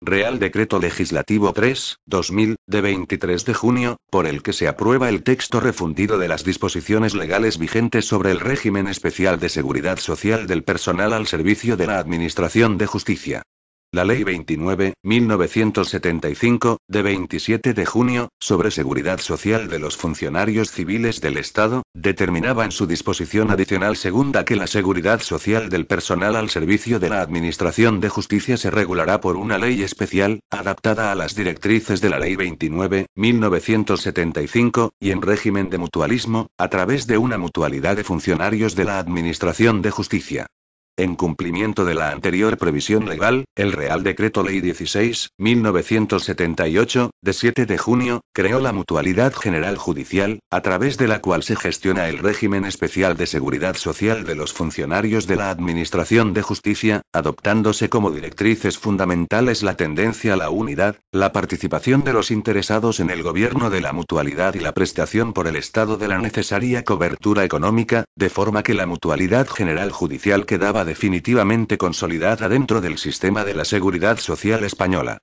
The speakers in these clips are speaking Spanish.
Real Decreto Legislativo 3/2000, de 23 de junio, por el que se aprueba el texto refundido de las disposiciones legales vigentes sobre el régimen especial de seguridad social del personal al servicio de la Administración de Justicia. La Ley 29/1975, de 27 de junio, sobre seguridad social de los funcionarios civiles del Estado, determinaba en su disposición adicional segunda que la seguridad social del personal al servicio de la Administración de Justicia se regulará por una ley especial, adaptada a las directrices de la Ley 29/1975, y en régimen de mutualismo, a través de una mutualidad de funcionarios de la Administración de Justicia. En cumplimiento de la anterior previsión legal, el Real Decreto Ley 16/1978, de 7 de junio, creó la Mutualidad General Judicial, a través de la cual se gestiona el régimen especial de seguridad social de los funcionarios de la Administración de Justicia, adoptándose como directrices fundamentales la tendencia a la unidad, la participación de los interesados en el gobierno de la mutualidad y la prestación por el Estado de la necesaria cobertura económica, de forma que la Mutualidad General Judicial quedaba definitivamente consolidada dentro del sistema de la seguridad social española.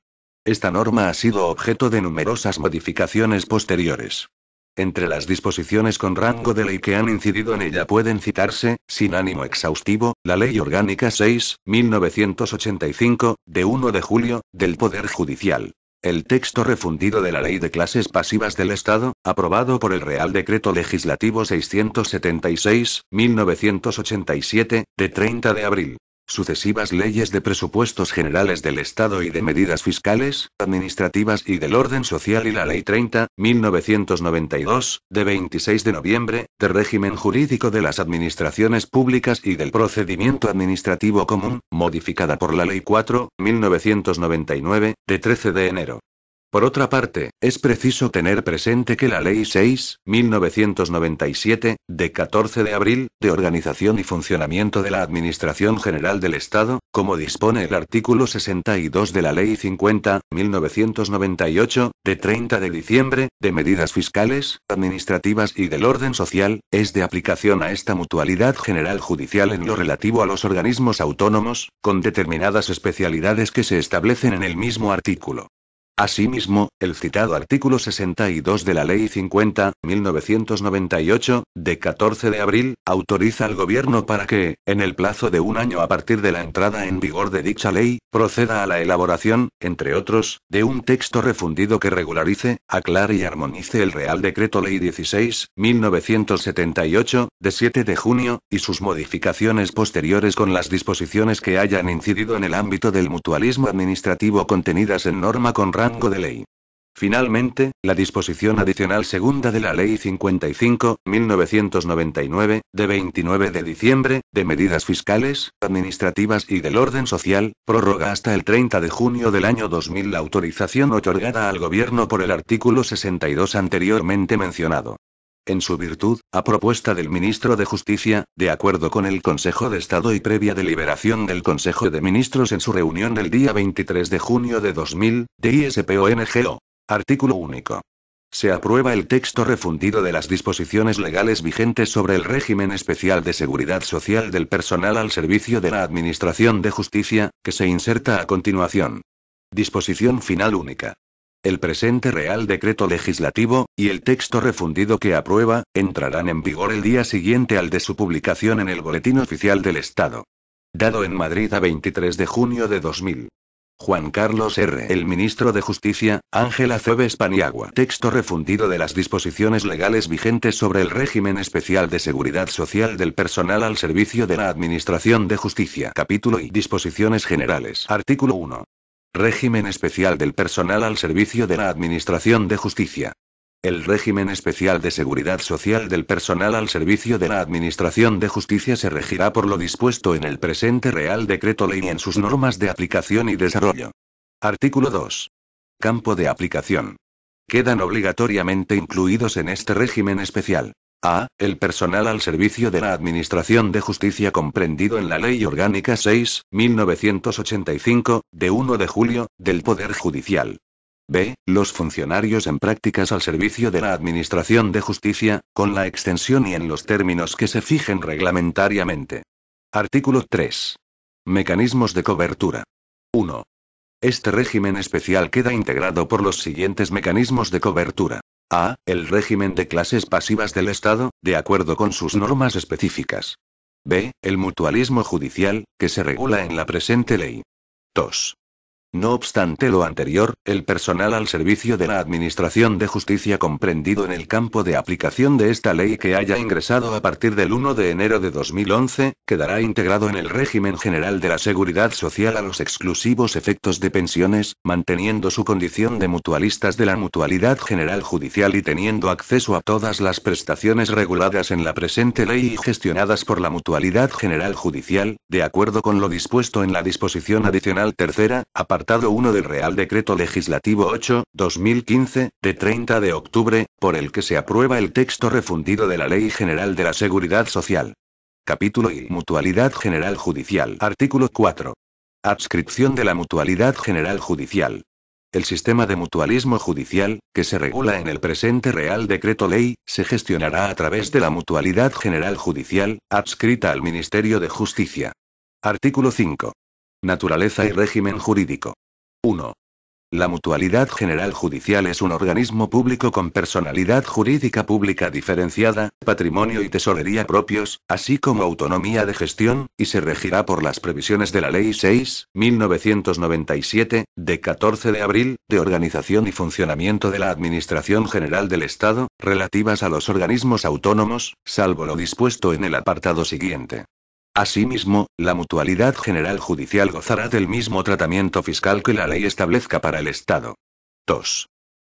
Esta norma ha sido objeto de numerosas modificaciones posteriores. Entre las disposiciones con rango de ley que han incidido en ella pueden citarse, sin ánimo exhaustivo, la Ley Orgánica 6/1985, de 1 de julio, del Poder Judicial. El texto refundido de la Ley de Clases Pasivas del Estado, aprobado por el Real Decreto Legislativo 676/1987, de 30 de abril. Sucesivas leyes de presupuestos generales del Estado y de medidas fiscales, administrativas y del orden social y la Ley 30/1992, de 26 de noviembre, de régimen jurídico de las administraciones públicas y del procedimiento administrativo común, modificada por la Ley 4/1999, de 13 de enero. Por otra parte, es preciso tener presente que la Ley 6/1997, de 14 de abril, de Organización y Funcionamiento de la Administración General del Estado, como dispone el artículo 62 de la Ley 50/1998, de 30 de diciembre, de medidas fiscales, administrativas y del orden social, es de aplicación a esta mutualidad general judicial en lo relativo a los organismos autónomos, con determinadas especialidades que se establecen en el mismo artículo. Asimismo, el citado artículo 62 de la Ley 50/1998, de 14 de abril, autoriza al Gobierno para que, en el plazo de un año a partir de la entrada en vigor de dicha ley, proceda a la elaboración, entre otros, de un texto refundido que regularice, aclare y armonice el Real Decreto Ley 16/1978, de 7 de junio, y sus modificaciones posteriores con las disposiciones que hayan incidido en el ámbito del mutualismo administrativo contenidas en norma con rango de ley. Finalmente, la disposición adicional segunda de la Ley 55/1999, de 29 de diciembre, de medidas fiscales, administrativas y del orden social, prorroga hasta el 30 de junio del año 2000 la autorización otorgada al Gobierno por el artículo 62 anteriormente mencionado. En su virtud, a propuesta del Ministro de Justicia, de acuerdo con el Consejo de Estado y previa deliberación del Consejo de Ministros en su reunión del día 23 de junio de 2000, de ISPONGO. Artículo único. Se aprueba el texto refundido de las disposiciones legales vigentes sobre el régimen especial de seguridad social del personal al servicio de la Administración de Justicia, que se inserta a continuación. Disposición final única. El presente Real Decreto Legislativo, y el texto refundido que aprueba, entrarán en vigor el día siguiente al de su publicación en el Boletín Oficial del Estado. Dado en Madrid a 23 de junio de 2000. Juan Carlos R. El Ministro de Justicia, Ángela Cebes Paniagua. Texto refundido de las disposiciones legales vigentes sobre el régimen especial de seguridad social del personal al servicio de la Administración de Justicia. Capítulo y disposiciones generales. Artículo 1. Régimen especial del personal al servicio de la Administración de Justicia. El régimen especial de seguridad social del personal al servicio de la Administración de Justicia se regirá por lo dispuesto en el presente Real Decreto Ley y en sus normas de aplicación y desarrollo. Artículo 2. Campo de aplicación. Quedan obligatoriamente incluidos en este régimen especial. A. El personal al servicio de la Administración de Justicia comprendido en la Ley Orgánica 6/1985, de 1 de julio, del Poder Judicial. B. Los funcionarios en prácticas al servicio de la Administración de Justicia, con la extensión y en los términos que se fijen reglamentariamente. Artículo 3. Mecanismos de cobertura. 1. Este régimen especial queda integrado por los siguientes mecanismos de cobertura. A. El régimen de clases pasivas del Estado, de acuerdo con sus normas específicas. B. El mutualismo judicial, que se regula en la presente ley. 2. No obstante lo anterior, el personal al servicio de la Administración de Justicia comprendido en el campo de aplicación de esta ley que haya ingresado a partir del 1 de enero de 2011, quedará integrado en el régimen general de la Seguridad Social a los exclusivos efectos de pensiones, manteniendo su condición de mutualistas de la Mutualidad General Judicial y teniendo acceso a todas las prestaciones reguladas en la presente ley y gestionadas por la Mutualidad General Judicial, de acuerdo con lo dispuesto en la disposición adicional tercera, apartado 1 del Real Decreto Legislativo 8/2015, de 30 de octubre, por el que se aprueba el texto refundido de la Ley General de la Seguridad Social. Capítulo I. Mutualidad General Judicial. Artículo 4. Adscripción de la Mutualidad General Judicial. El sistema de mutualismo judicial, que se regula en el presente Real Decreto Ley, se gestionará a través de la Mutualidad General Judicial, adscrita al Ministerio de Justicia. Artículo 5. Naturaleza y régimen jurídico. 1. La Mutualidad General Judicial es un organismo público con personalidad jurídica pública diferenciada, patrimonio y tesorería propios, así como autonomía de gestión, y se regirá por las previsiones de la Ley 6/1997, de 14 de abril, de organización y funcionamiento de la Administración General del Estado, relativas a los organismos autónomos, salvo lo dispuesto en el apartado siguiente. Asimismo, la Mutualidad General Judicial gozará del mismo tratamiento fiscal que la ley establezca para el Estado. 2.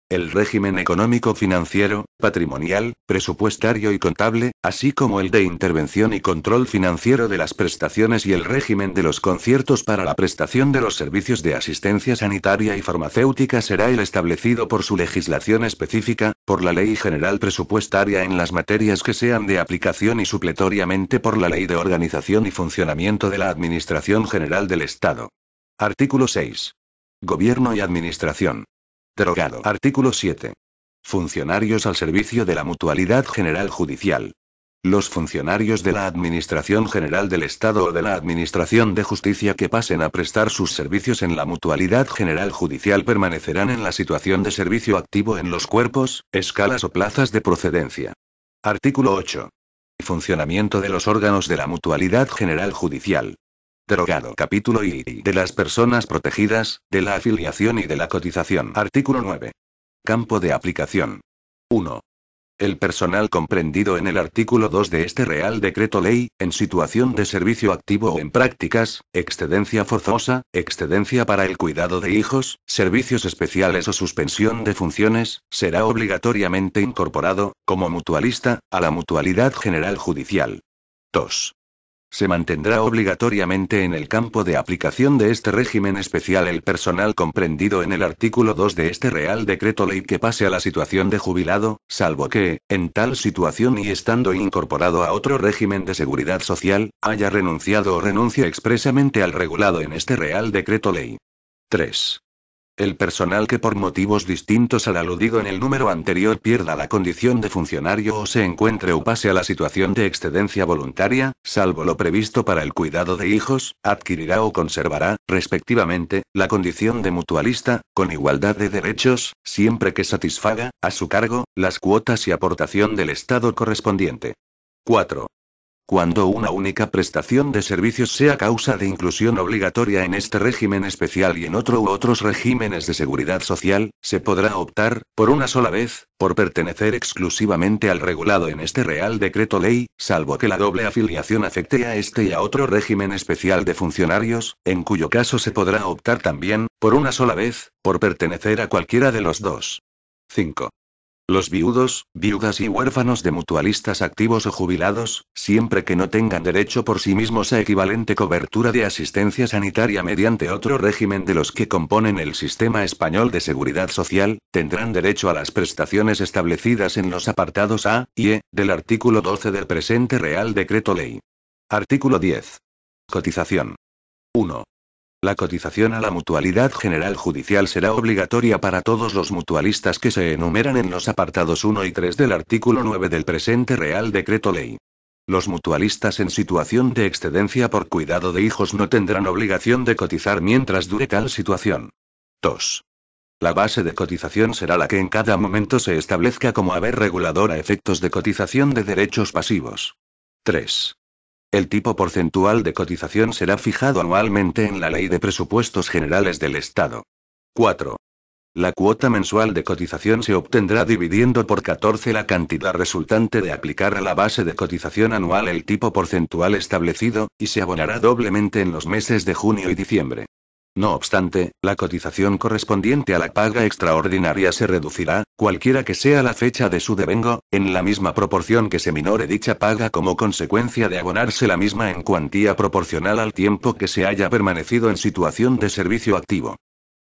El régimen económico financiero, patrimonial, presupuestario y contable, así como el de intervención y control financiero de las prestaciones y el régimen de los conciertos para la prestación de los servicios de asistencia sanitaria y farmacéutica será el establecido por su legislación específica, por la Ley General Presupuestaria en las materias que sean de aplicación y supletoriamente por la Ley de Organización y Funcionamiento de la Administración General del Estado. Artículo 6. Gobierno y Administración. Derogado. Artículo 7. Funcionarios al servicio de la Mutualidad General Judicial. Los funcionarios de la Administración General del Estado o de la Administración de Justicia que pasen a prestar sus servicios en la Mutualidad General Judicial permanecerán en la situación de servicio activo en los cuerpos, escalas o plazas de procedencia. Artículo 8. Funcionamiento de los órganos de la Mutualidad General Judicial. Derogado. Capítulo I. De las personas protegidas, de la afiliación y de la cotización. Artículo 9. Campo de aplicación. 1. El personal comprendido en el artículo 2 de este Real Decreto Ley, en situación de servicio activo o en prácticas, excedencia forzosa, excedencia para el cuidado de hijos, servicios especiales o suspensión de funciones, será obligatoriamente incorporado, como mutualista, a la Mutualidad General Judicial. 2. Se mantendrá obligatoriamente en el campo de aplicación de este régimen especial el personal comprendido en el artículo 2 de este Real Decreto Ley que pase a la situación de jubilado, salvo que, en tal situación y estando incorporado a otro régimen de seguridad social, haya renunciado o renuncie expresamente al regulado en este Real Decreto Ley. 3. El personal que por motivos distintos al aludido en el número anterior pierda la condición de funcionario o se encuentre o pase a la situación de excedencia voluntaria, salvo lo previsto para el cuidado de hijos, adquirirá o conservará, respectivamente, la condición de mutualista, con igualdad de derechos, siempre que satisfaga, a su cargo, las cuotas y aportación del Estado correspondiente. 4. Cuando una única prestación de servicios sea causa de inclusión obligatoria en este régimen especial y en otro u otros regímenes de seguridad social, se podrá optar, por una sola vez, por pertenecer exclusivamente al regulado en este Real Decreto Ley, salvo que la doble afiliación afecte a este y a otro régimen especial de funcionarios, en cuyo caso se podrá optar también, por una sola vez, por pertenecer a cualquiera de los dos. 5. Los viudos, viudas y huérfanos de mutualistas activos o jubilados, siempre que no tengan derecho por sí mismos a equivalente cobertura de asistencia sanitaria mediante otro régimen de los que componen el sistema español de seguridad social, tendrán derecho a las prestaciones establecidas en los apartados A y E del artículo 12 del presente Real Decreto Ley. Artículo 10. Cotización. 1. La cotización a la Mutualidad General Judicial será obligatoria para todos los mutualistas que se enumeran en los apartados 1 y 3 del artículo 9 del presente Real Decreto Ley. Los mutualistas en situación de excedencia por cuidado de hijos no tendrán obligación de cotizar mientras dure tal situación. 2. La base de cotización será la que en cada momento se establezca como haber regulador a efectos de cotización de derechos pasivos. 3. El tipo porcentual de cotización será fijado anualmente en la Ley de Presupuestos Generales del Estado. 4. La cuota mensual de cotización se obtendrá dividiendo por 14 la cantidad resultante de aplicar a la base de cotización anual el tipo porcentual establecido, y se abonará doblemente en los meses de junio y diciembre. No obstante, la cotización correspondiente a la paga extraordinaria se reducirá, cualquiera que sea la fecha de su devengo, en la misma proporción que se minore dicha paga como consecuencia de abonarse la misma en cuantía proporcional al tiempo que se haya permanecido en situación de servicio activo.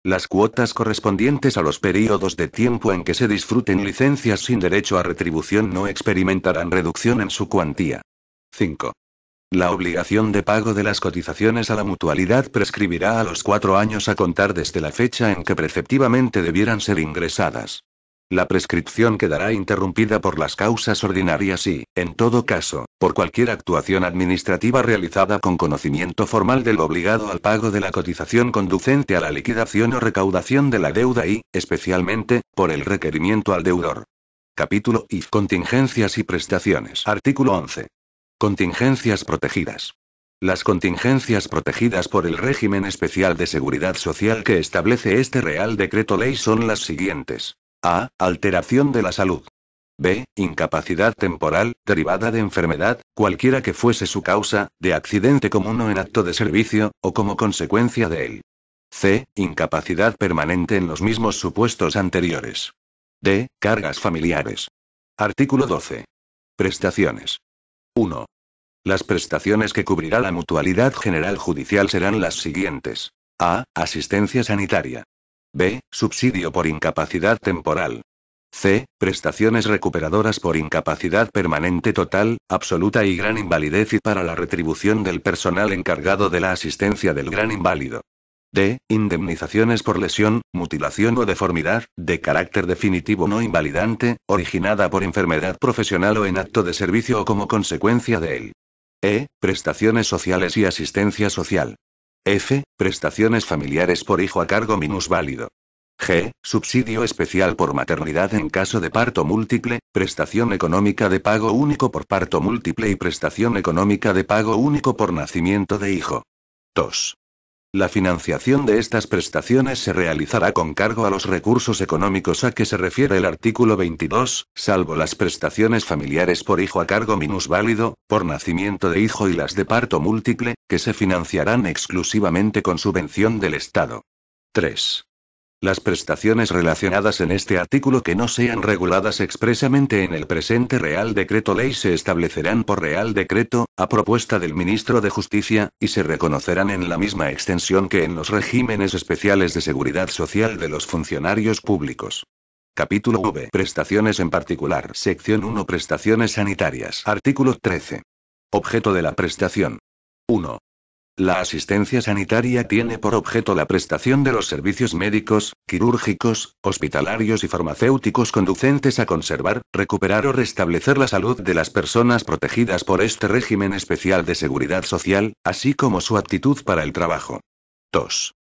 Las cuotas correspondientes a los períodos de tiempo en que se disfruten licencias sin derecho a retribución no experimentarán reducción en su cuantía. 5. La obligación de pago de las cotizaciones a la mutualidad prescribirá a los 4 años a contar desde la fecha en que preceptivamente debieran ser ingresadas. La prescripción quedará interrumpida por las causas ordinarias y, en todo caso, por cualquier actuación administrativa realizada con conocimiento formal del obligado al pago de la cotización conducente a la liquidación o recaudación de la deuda y, especialmente, por el requerimiento al deudor. Capítulo I. Contingencias y prestaciones. Artículo 11. Contingencias protegidas. Las contingencias protegidas por el régimen especial de seguridad social que establece este Real Decreto Ley son las siguientes. A. Alteración de la salud. B. Incapacidad temporal, derivada de enfermedad, cualquiera que fuese su causa, de accidente común o en acto de servicio, o como consecuencia de él. C. Incapacidad permanente en los mismos supuestos anteriores. D. Cargas familiares. Artículo 12. Prestaciones. 1. Las prestaciones que cubrirá la Mutualidad General Judicial serán las siguientes. A. Asistencia sanitaria. B. Subsidio por incapacidad temporal. C. Prestaciones recuperadoras por incapacidad permanente total, absoluta y gran invalidez y para la retribución del personal encargado de la asistencia del gran inválido. D. Indemnizaciones por lesión, mutilación o deformidad, de carácter definitivo no invalidante, originada por enfermedad profesional o en acto de servicio o como consecuencia de él. E. Prestaciones sociales y asistencia social. F. Prestaciones familiares por hijo a cargo minusválido. G. Subsidio especial por maternidad en caso de parto múltiple, prestación económica de pago único por parto múltiple y prestación económica de pago único por nacimiento de hijo. 2. La financiación de estas prestaciones se realizará con cargo a los recursos económicos a que se refiere el artículo 22, salvo las prestaciones familiares por hijo a cargo minusválido, por nacimiento de hijo y las de parto múltiple, que se financiarán exclusivamente con subvención del Estado. 3. Las prestaciones relacionadas en este artículo que no sean reguladas expresamente en el presente Real Decreto Ley se establecerán por Real Decreto, a propuesta del Ministro de Justicia, y se reconocerán en la misma extensión que en los regímenes especiales de seguridad social de los funcionarios públicos. Capítulo V. Prestaciones en particular. Sección 1. Prestaciones sanitarias. Artículo 13. Objeto de la prestación. 1. La asistencia sanitaria tiene por objeto la prestación de los servicios médicos, quirúrgicos, hospitalarios y farmacéuticos conducentes a conservar, recuperar o restablecer la salud de las personas protegidas por este régimen especial de seguridad social, así como su aptitud para el trabajo. 2.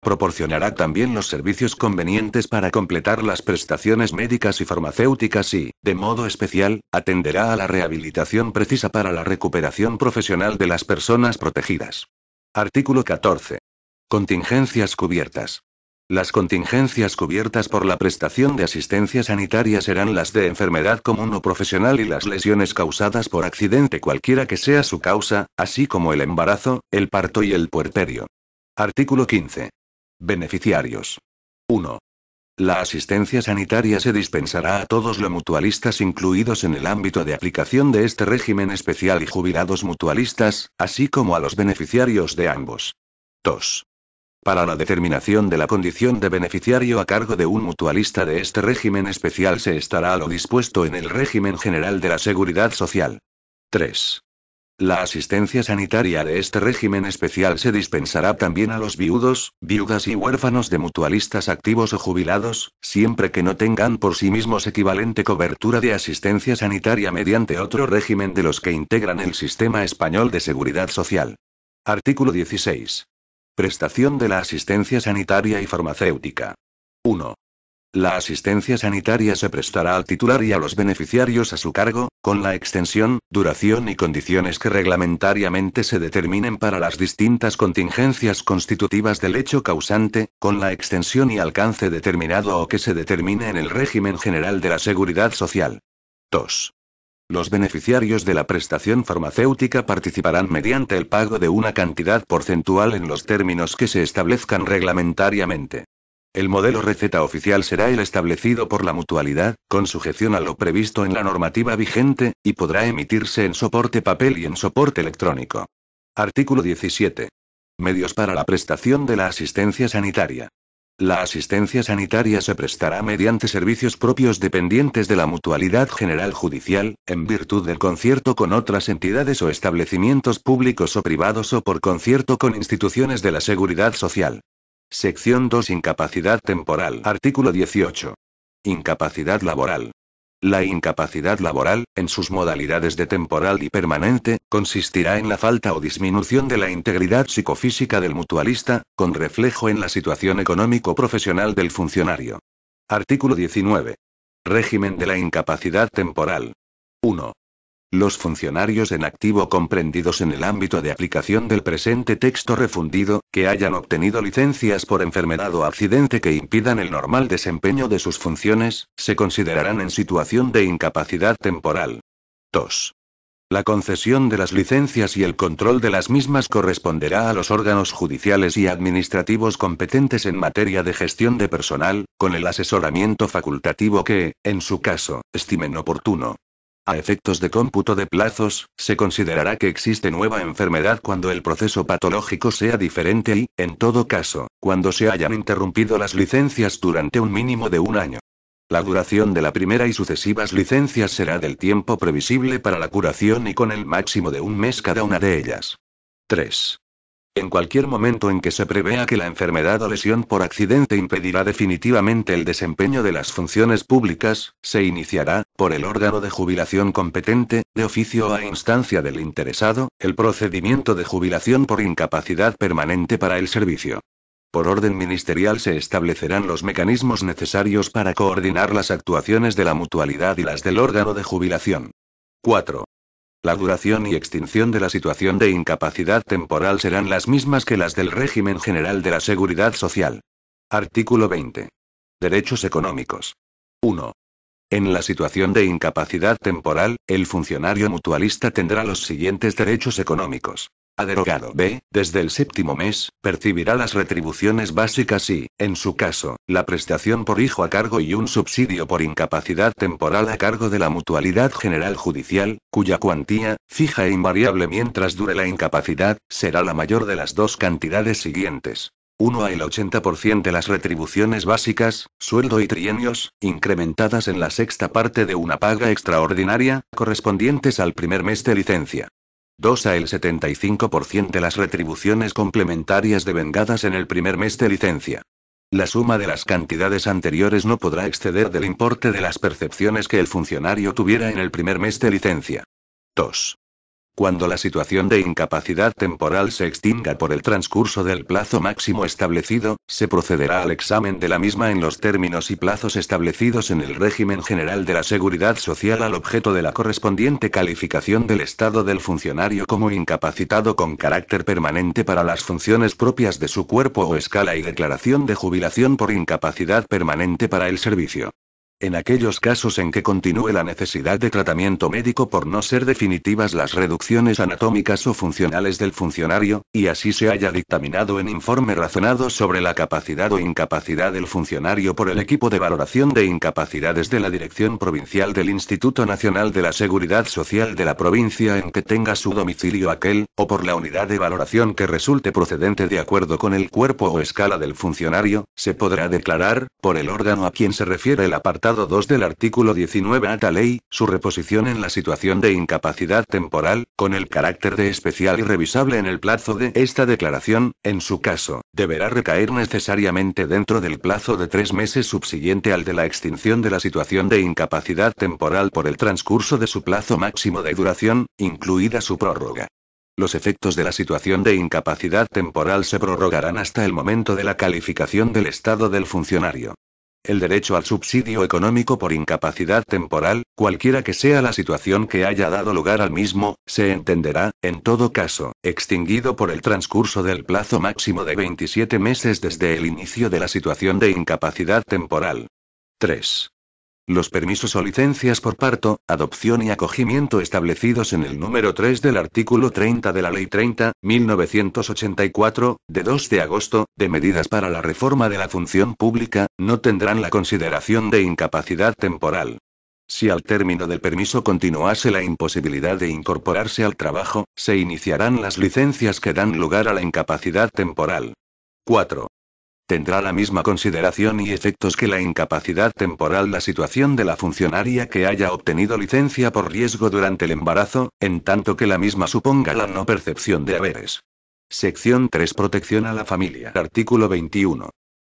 Proporcionará también los servicios convenientes para completar las prestaciones médicas y farmacéuticas y, de modo especial, atenderá a la rehabilitación precisa para la recuperación profesional de las personas protegidas. Artículo 14. Contingencias cubiertas. Las contingencias cubiertas por la prestación de asistencia sanitaria serán las de enfermedad común o profesional y las lesiones causadas por accidente cualquiera que sea su causa, así como el embarazo, el parto y el puerperio. Artículo 15. Beneficiarios. 1. La asistencia sanitaria se dispensará a todos los mutualistas incluidos en el ámbito de aplicación de este régimen especial y jubilados mutualistas, así como a los beneficiarios de ambos. 2. Para la determinación de la condición de beneficiario a cargo de un mutualista de este régimen especial se estará a lo dispuesto en el régimen general de la Seguridad Social. 3. La asistencia sanitaria de este régimen especial se dispensará también a los viudos, viudas y huérfanos de mutualistas activos o jubilados, siempre que no tengan por sí mismos equivalente cobertura de asistencia sanitaria mediante otro régimen de los que integran el sistema español de seguridad social. Artículo 16. Prestación de la asistencia sanitaria y farmacéutica. 1. La asistencia sanitaria se prestará al titular y a los beneficiarios a su cargo, con la extensión, duración y condiciones que reglamentariamente se determinen para las distintas contingencias constitutivas del hecho causante, con la extensión y alcance determinado o que se determine en el régimen general de la seguridad social. 2. Los beneficiarios de la prestación farmacéutica participarán mediante el pago de una cantidad porcentual en los términos que se establezcan reglamentariamente. El modelo receta oficial será el establecido por la mutualidad, con sujeción a lo previsto en la normativa vigente, y podrá emitirse en soporte papel y en soporte electrónico. Artículo 17. Medios para la prestación de la asistencia sanitaria. La asistencia sanitaria se prestará mediante servicios propios dependientes de la Mutualidad General Judicial, en virtud del concierto con otras entidades o establecimientos públicos o privados o por concierto con instituciones de la seguridad social. Sección 2. Incapacidad temporal. Artículo 18. Incapacidad laboral. La incapacidad laboral, en sus modalidades de temporal y permanente, consistirá en la falta o disminución de la integridad psicofísica del mutualista, con reflejo en la situación económico-profesional del funcionario. Artículo 19. Régimen de la incapacidad temporal. 1. Los funcionarios en activo comprendidos en el ámbito de aplicación del presente texto refundido, que hayan obtenido licencias por enfermedad o accidente que impidan el normal desempeño de sus funciones, se considerarán en situación de incapacidad temporal. 2. La concesión de las licencias y el control de las mismas corresponderá a los órganos judiciales y administrativos competentes en materia de gestión de personal, con el asesoramiento facultativo que, en su caso, estimen oportuno. A efectos de cómputo de plazos, se considerará que existe nueva enfermedad cuando el proceso patológico sea diferente y, en todo caso, cuando se hayan interrumpido las licencias durante un mínimo de un año. La duración de la primera y sucesivas licencias será del tiempo previsible para la curación y con el máximo de un mes cada una de ellas. 3. En cualquier momento en que se prevea que la enfermedad o lesión por accidente impedirá definitivamente el desempeño de las funciones públicas, se iniciará, por el órgano de jubilación competente, de oficio o a instancia del interesado, el procedimiento de jubilación por incapacidad permanente para el servicio. Por orden ministerial se establecerán los mecanismos necesarios para coordinar las actuaciones de la mutualidad y las del órgano de jubilación. 4. La duración y extinción de la situación de incapacidad temporal serán las mismas que las del régimen general de la seguridad social. Artículo 20. Derechos económicos. 1. En la situación de incapacidad temporal, el funcionario mutualista tendrá los siguientes derechos económicos. A derogado B, desde el 7º mes, percibirá las retribuciones básicas y, en su caso, la prestación por hijo a cargo y un subsidio por incapacidad temporal a cargo de la Mutualidad General Judicial, cuya cuantía, fija e invariable mientras dure la incapacidad, será la mayor de las dos cantidades siguientes. 1 a el 80% de las retribuciones básicas, sueldo y trienios, incrementadas en la sexta parte de una paga extraordinaria, correspondientes al primer mes de licencia. 2 a el 75% de las retribuciones complementarias devengadas en el primer mes de licencia. La suma de las cantidades anteriores no podrá exceder del importe de las percepciones que el funcionario tuviera en el primer mes de licencia. 2. Cuando la situación de incapacidad temporal se extinga por el transcurso del plazo máximo establecido, se procederá al examen de la misma en los términos y plazos establecidos en el régimen general de la seguridad social al objeto de la correspondiente calificación del estado del funcionario como incapacitado con carácter permanente para las funciones propias de su cuerpo o escala y declaración de jubilación por incapacidad permanente para el servicio. En aquellos casos en que continúe la necesidad de tratamiento médico por no ser definitivas las reducciones anatómicas o funcionales del funcionario, y así se haya dictaminado en informe razonado sobre la capacidad o incapacidad del funcionario por el equipo de valoración de incapacidades de la Dirección Provincial del Instituto Nacional de la Seguridad Social de la provincia en que tenga su domicilio aquel, o por la unidad de valoración que resulte procedente de acuerdo con el cuerpo o escala del funcionario, se podrá declarar, por el órgano a quien se refiere el apartado apartado 2 del artículo 19 a tal ley, su reposición en la situación de incapacidad temporal, con el carácter de especial y revisable en el plazo de esta declaración, en su caso, deberá recaer necesariamente dentro del plazo de 3 meses subsiguiente al de la extinción de la situación de incapacidad temporal por el transcurso de su plazo máximo de duración, incluida su prórroga. Los efectos de la situación de incapacidad temporal se prorrogarán hasta el momento de la calificación del estado del funcionario. El derecho al subsidio económico por incapacidad temporal, cualquiera que sea la situación que haya dado lugar al mismo, se entenderá, en todo caso, extinguido por el transcurso del plazo máximo de 27 meses desde el inicio de la situación de incapacidad temporal. 3. Los permisos o licencias por parto, adopción y acogimiento establecidos en el número 3 del artículo 30 de la Ley 30.1984, de 2 de agosto, de medidas para la reforma de la función pública, no tendrán la consideración de incapacidad temporal. Si al término del permiso continuase la imposibilidad de incorporarse al trabajo, se iniciarán las licencias que dan lugar a la incapacidad temporal. 4. Tendrá la misma consideración y efectos que la incapacidad temporal la situación de la funcionaria que haya obtenido licencia por riesgo durante el embarazo, en tanto que la misma suponga la no percepción de haberes. Sección 3. Protección a la familia. Artículo 21.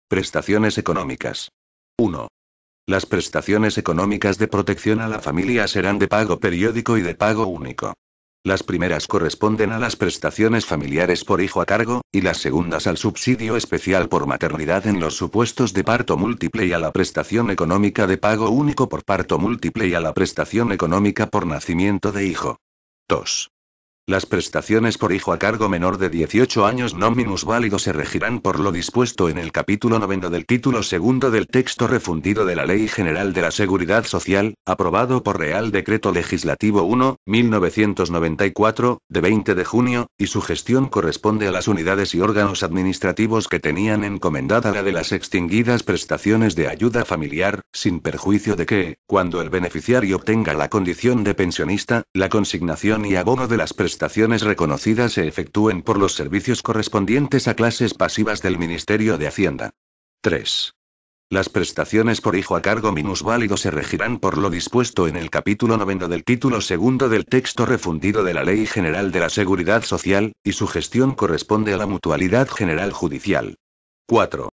Prestaciones económicas. 1. Las prestaciones económicas de protección a la familia serán de pago periódico y de pago único. Las primeras corresponden a las prestaciones familiares por hijo a cargo, y las segundas al subsidio especial por maternidad en los supuestos de parto múltiple y a la prestación económica de pago único por parto múltiple y a la prestación económica por nacimiento de hijo. 2. Las prestaciones por hijo a cargo menor de 18 años no minusválido se regirán por lo dispuesto en el capítulo 9 del título segundo del texto refundido de la Ley General de la Seguridad Social, aprobado por Real Decreto Legislativo 1/1994, de 20 de junio, y su gestión corresponde a las unidades y órganos administrativos que tenían encomendada la de las extinguidas prestaciones de ayuda familiar, sin perjuicio de que, cuando el beneficiario obtenga la condición de pensionista, la consignación y abono de las prestaciones reconocidas se efectúen por los servicios correspondientes a clases pasivas del Ministerio de Hacienda. 3. Las prestaciones por hijo a cargo minusválido se regirán por lo dispuesto en el capítulo 9 del título segundo del texto refundido de la Ley General de la Seguridad Social, y su gestión corresponde a la Mutualidad General Judicial. 4.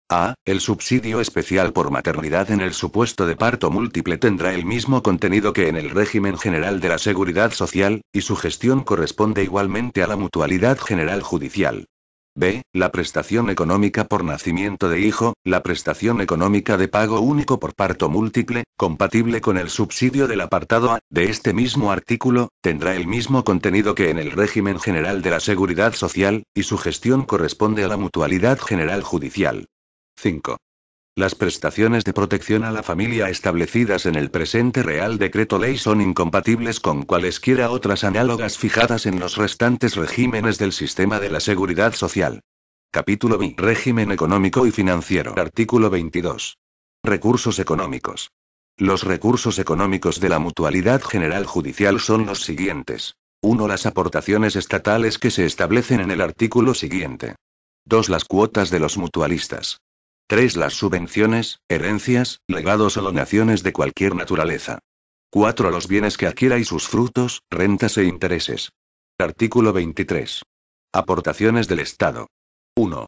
A. El subsidio especial por maternidad en el supuesto de parto múltiple tendrá el mismo contenido que en el régimen general de la Seguridad Social, y su gestión corresponde igualmente a la Mutualidad General Judicial. B. La prestación económica por nacimiento de hijo, la prestación económica de pago único por parto múltiple, compatible con el subsidio del apartado A, de este mismo artículo, tendrá el mismo contenido que en el régimen general de la Seguridad Social, y su gestión corresponde a la Mutualidad General Judicial. 5. Las prestaciones de protección a la familia establecidas en el presente Real Decreto Ley son incompatibles con cualesquiera otras análogas fijadas en los restantes regímenes del sistema de la seguridad social. Capítulo B. Régimen económico y financiero. Artículo 22. Recursos económicos. Los recursos económicos de la Mutualidad General Judicial son los siguientes. 1. Las aportaciones estatales que se establecen en el artículo siguiente. 2. Las cuotas de los mutualistas. 3. Las subvenciones, herencias, legados o donaciones de cualquier naturaleza. 4. Los bienes que adquiera y sus frutos, rentas e intereses. Artículo 23. Aportaciones del Estado. 1.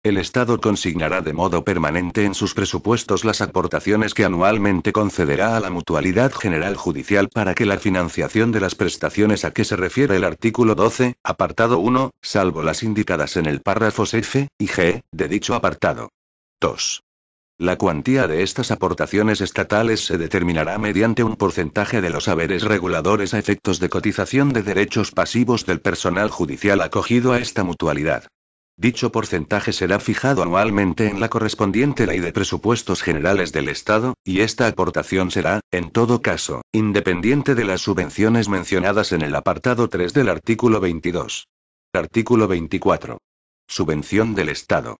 El Estado consignará de modo permanente en sus presupuestos las aportaciones que anualmente concederá a la Mutualidad General Judicial para que la financiación de las prestaciones a que se refiere el artículo 12, apartado 1, salvo las indicadas en el párrafos F y G de dicho apartado. 2. La cuantía de estas aportaciones estatales se determinará mediante un porcentaje de los haberes reguladores a efectos de cotización de derechos pasivos del personal judicial acogido a esta mutualidad. Dicho porcentaje será fijado anualmente en la correspondiente Ley de Presupuestos Generales del Estado, y esta aportación será, en todo caso, independiente de las subvenciones mencionadas en el apartado 3 del artículo 22. Artículo 24. Subvención del Estado.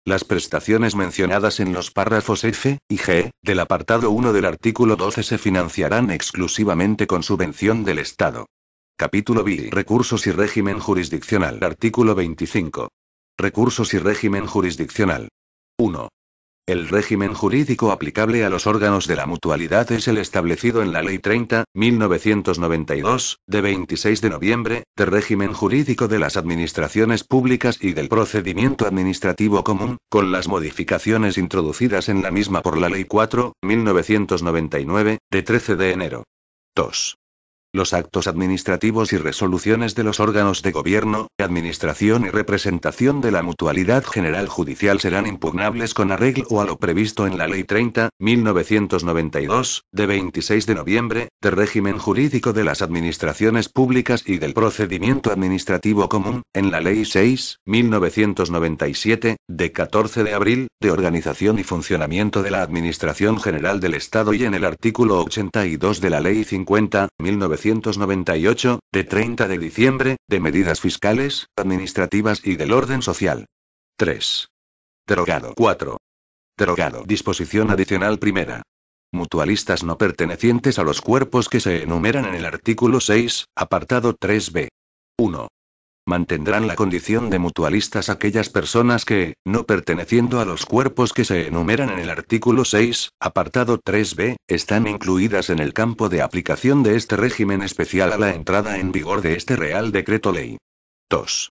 Las prestaciones mencionadas en los párrafos F y G del apartado 1 del artículo 12 se financiarán exclusivamente con subvención del Estado. Capítulo B. Recursos y régimen jurisdiccional. Artículo 25. Recursos y régimen jurisdiccional. 1. El régimen jurídico aplicable a los órganos de la mutualidad es el establecido en la Ley 30/1992, de 26 de noviembre, de régimen jurídico de las administraciones públicas y del procedimiento administrativo común, con las modificaciones introducidas en la misma por la Ley 4/1999, de 13 de enero. 2. Los actos administrativos y resoluciones de los órganos de gobierno, administración y representación de la Mutualidad General Judicial serán impugnables con arreglo a lo previsto en la Ley 30/1992, de 26 de noviembre, de régimen jurídico de las administraciones públicas y del procedimiento administrativo común, en la Ley 6/1997, de 14 de abril, de organización y funcionamiento de la Administración General del Estado y en el artículo 82 de la Ley 50/1998, de 30 de diciembre, de medidas fiscales, administrativas y del orden social. 3. Derogado. 4. Derogado. Disposición adicional primera. Mutualistas no pertenecientes a los cuerpos que se enumeran en el artículo 6, apartado 3b. 1. Mantendrán la condición de mutualistas aquellas personas que, no perteneciendo a los cuerpos que se enumeran en el artículo 6, apartado 3b, están incluidas en el campo de aplicación de este régimen especial a la entrada en vigor de este Real Decreto Ley. 2.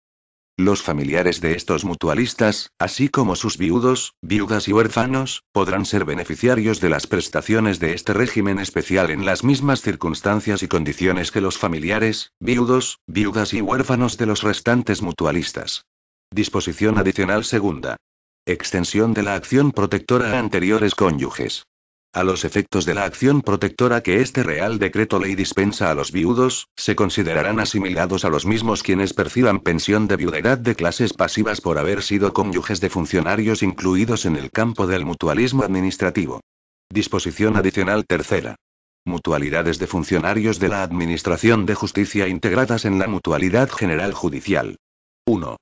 Los familiares de estos mutualistas, así como sus viudos, viudas y huérfanos, podrán ser beneficiarios de las prestaciones de este régimen especial en las mismas circunstancias y condiciones que los familiares, viudos, viudas y huérfanos de los restantes mutualistas. Disposición adicional segunda. Extensión de la acción protectora a anteriores cónyuges. A los efectos de la acción protectora que este Real Decreto Ley dispensa a los viudos, se considerarán asimilados a los mismos quienes perciban pensión de viudedad de clases pasivas por haber sido cónyuges de funcionarios incluidos en el campo del mutualismo administrativo. Disposición adicional tercera. Mutualidades de funcionarios de la Administración de Justicia integradas en la Mutualidad General Judicial. 1.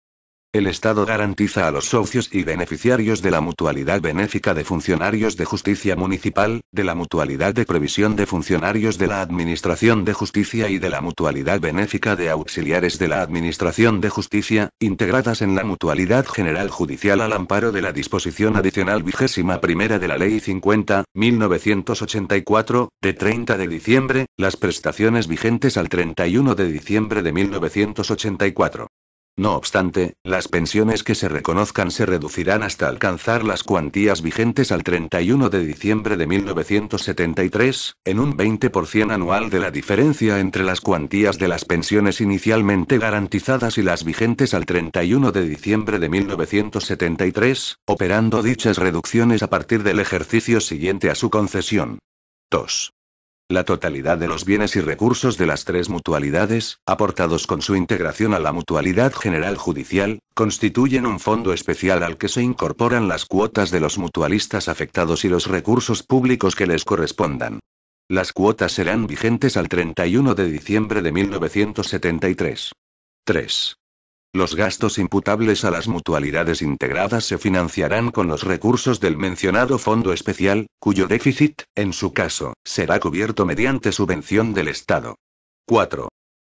El Estado garantiza a los socios y beneficiarios de la Mutualidad Benéfica de Funcionarios de Justicia Municipal, de la Mutualidad de Previsión de Funcionarios de la Administración de Justicia y de la Mutualidad Benéfica de Auxiliares de la Administración de Justicia, integradas en la Mutualidad General Judicial al amparo de la disposición adicional 21ª de la Ley 50/1984, de 30 de diciembre, las prestaciones vigentes al 31 de diciembre de 1984. No obstante, las pensiones que se reconozcan se reducirán hasta alcanzar las cuantías vigentes al 31 de diciembre de 1973, en un 20% anual de la diferencia entre las cuantías de las pensiones inicialmente garantizadas y las vigentes al 31 de diciembre de 1973, operando dichas reducciones a partir del ejercicio siguiente a su concesión. 2. La totalidad de los bienes y recursos de las tres mutualidades, aportados con su integración a la Mutualidad General Judicial, constituyen un fondo especial al que se incorporan las cuotas de los mutualistas afectados y los recursos públicos que les correspondan. Las cuotas serán vigentes al 31 de diciembre de 1973. 3. Los gastos imputables a las mutualidades integradas se financiarán con los recursos del mencionado fondo especial, cuyo déficit, en su caso, será cubierto mediante subvención del Estado. 4.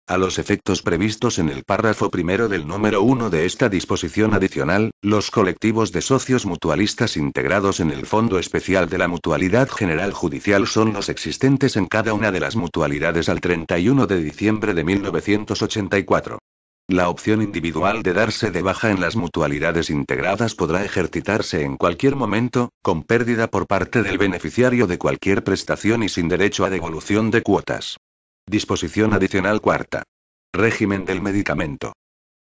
A los efectos previstos en el párrafo primero del número 1 de esta disposición adicional, los colectivos de socios mutualistas integrados en el Fondo Especial de la Mutualidad General Judicial son los existentes en cada una de las mutualidades al 31 de diciembre de 1984. La opción individual de darse de baja en las mutualidades integradas podrá ejercitarse en cualquier momento, con pérdida por parte del beneficiario de cualquier prestación y sin derecho a devolución de cuotas. Disposición adicional cuarta. Régimen del medicamento.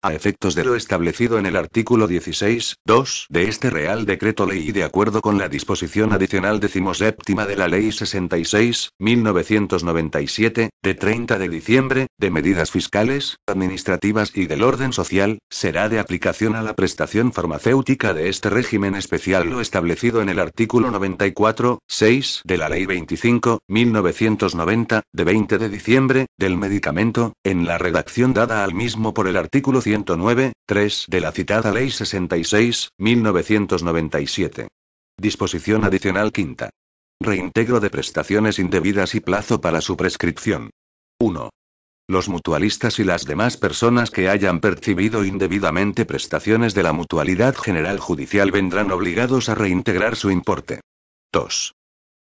A efectos de lo establecido en el artículo 16.2 de este Real Decreto Ley y de acuerdo con la disposición adicional 17ª de la Ley 66/1997, de 30 de diciembre, de medidas fiscales, administrativas y del orden social, será de aplicación a la prestación farmacéutica de este régimen especial lo establecido en el artículo 94.6 de la Ley 25/1990, de 20 de diciembre, del medicamento, en la redacción dada al mismo por el artículo 109.3 de la citada Ley 66/1997. Disposición adicional quinta. Reintegro de prestaciones indebidas y plazo para su prescripción. 1. Los mutualistas y las demás personas que hayan percibido indebidamente prestaciones de la Mutualidad General Judicial vendrán obligados a reintegrar su importe. 2.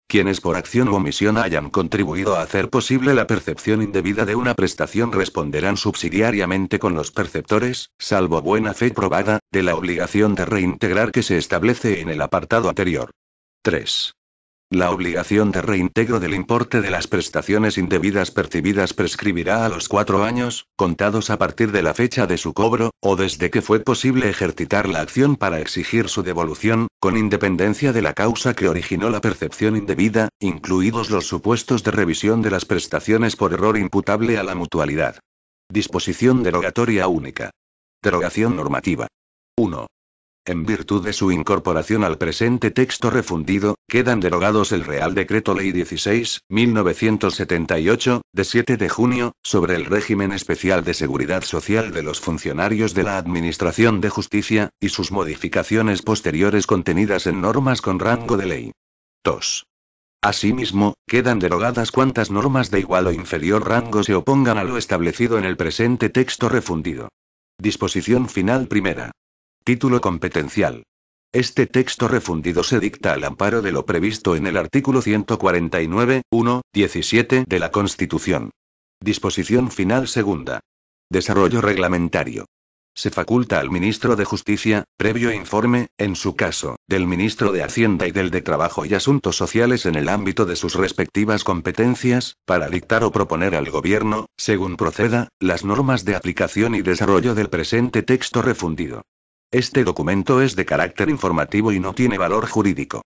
Quienes por acción u omisión hayan contribuido a hacer posible la percepción indebida de una prestación responderán subsidiariamente con los perceptores, salvo buena fe probada, de la obligación de reintegrar que se establece en el apartado anterior. 3. La obligación de reintegro del importe de las prestaciones indebidas percibidas prescribirá a los 4 años, contados a partir de la fecha de su cobro, o desde que fue posible ejercitar la acción para exigir su devolución, con independencia de la causa que originó la percepción indebida, incluidos los supuestos de revisión de las prestaciones por error imputable a la mutualidad. Disposición derogatoria única. Derogación normativa. 1. En virtud de su incorporación al presente texto refundido, quedan derogados el Real Decreto Ley 16.1978, de 7 de junio, sobre el régimen especial de seguridad social de los funcionarios de la Administración de Justicia, y sus modificaciones posteriores contenidas en normas con rango de ley. 2. Asimismo, quedan derogadas cuantas normas de igual o inferior rango se opongan a lo establecido en el presente texto refundido. Disposición final primera. Título competencial. Este texto refundido se dicta al amparo de lo previsto en el artículo 149, 1, 17 de la Constitución. Disposición final segunda. Desarrollo reglamentario. Se faculta al Ministro de Justicia, previo informe, en su caso, del Ministro de Hacienda y del de Trabajo y Asuntos Sociales en el ámbito de sus respectivas competencias, para dictar o proponer al Gobierno, según proceda, las normas de aplicación y desarrollo del presente texto refundido. Este documento es de carácter informativo y no tiene valor jurídico.